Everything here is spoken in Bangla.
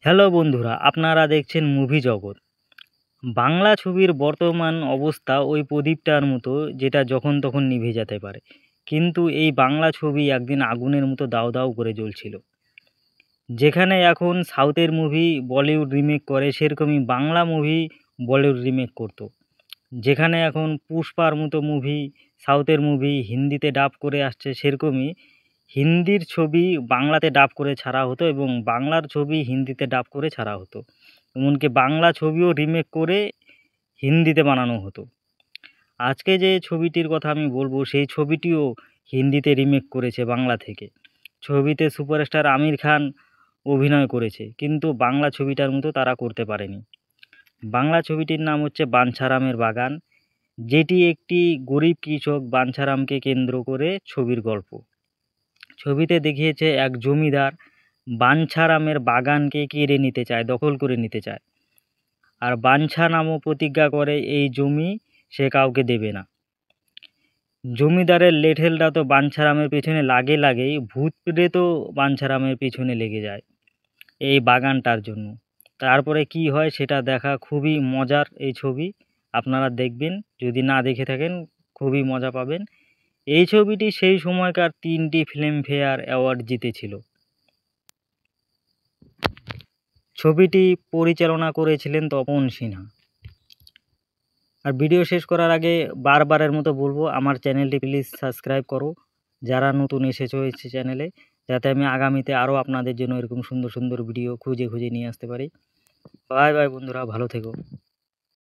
হ্যালো বন্ধুরা, আপনারা দেখছেন মুভি জগৎ। বাংলা ছবির বর্তমান অবস্থা ওই প্রদীপটার মতো, যেটা যখন তখন নিভে যেতে পারে। কিন্তু এই বাংলা ছবি একদিন আগুনের মতো দাউ দাউ করে জ্বলছিল। যেখানে এখন সাউথের মুভি বলিউড রিমেক করে, সেরকমই বাংলা মুভি বলিউড রিমেক করতো। যেখানে এখন পুষ্পার মতো মুভি, সাউথের মুভি হিন্দিতে ডাব করে আসছে, সেরকমই হিন্দির ছবি বাংলাতে ডাব করে ছাড়া হতো এবং বাংলার ছবি হিন্দিতে ডাব করে ছাড়া হতো। এমনকি বাংলা ছবিও রিমেক করে হিন্দিতে বানানো হতো। আজকে যে ছবিটির কথা আমি বলবো, সেই ছবিটিও হিন্দিতে রিমেক করেছে বাংলা থেকে। ছবিতে সুপারস্টার আমির খান অভিনয় করেছে, কিন্তু বাংলা ছবিটার মতো তারা করতে পারেনি। বাংলা ছবিটির নাম হচ্ছে বাঞ্ছারামের বাগান, যেটি একটি গরিব কৃষক বাঞ্ছারামকে কেন্দ্র করে ছবির গল্প। ছবিতে দেখিয়েছে এক জমিদার বাঞ্ছারামের বাগানকে কেড়ে নিতে চায়, দখল করে নিতে চায়। আর বাঞ্ছারামও প্রতিজ্ঞা করে এই জমি সে কাউকে দেবে না। জমিদারের লেঠেলটা তো বাঞ্ছারামের পেছনে লাগেই ভূত প্রেতও বাঞ্ছারামের পেছনে লেগে যায় এই বাগানটার জন্য। তারপরে কি হয় সেটা দেখা খুবই মজার এই ছবি। আপনারা দেখবেন, যদি না দেখে থাকেন খুবই মজা পাবেন। এই ছবিটি সেই সময়কার 3টি ফিল্মফেয়ার অ্যাওয়ার্ড জিতেছিল। ছবিটি পরিচালনা করেছিলেন তপন সিনহা। আর ভিডিও শেষ করার আগে বারবারের মতো বলবো, আমার চ্যানেলটি প্লিজ সাবস্ক্রাইব করো যারা নতুন এসেছো এই চ্যানেলে, যাতে আমি আগামীতে আরও আপনাদের জন্য এরকম সুন্দর সুন্দর ভিডিও খুঁজে নিয়ে আসতে পারি। বাই বাই বন্ধুরা, ভালো থেকো।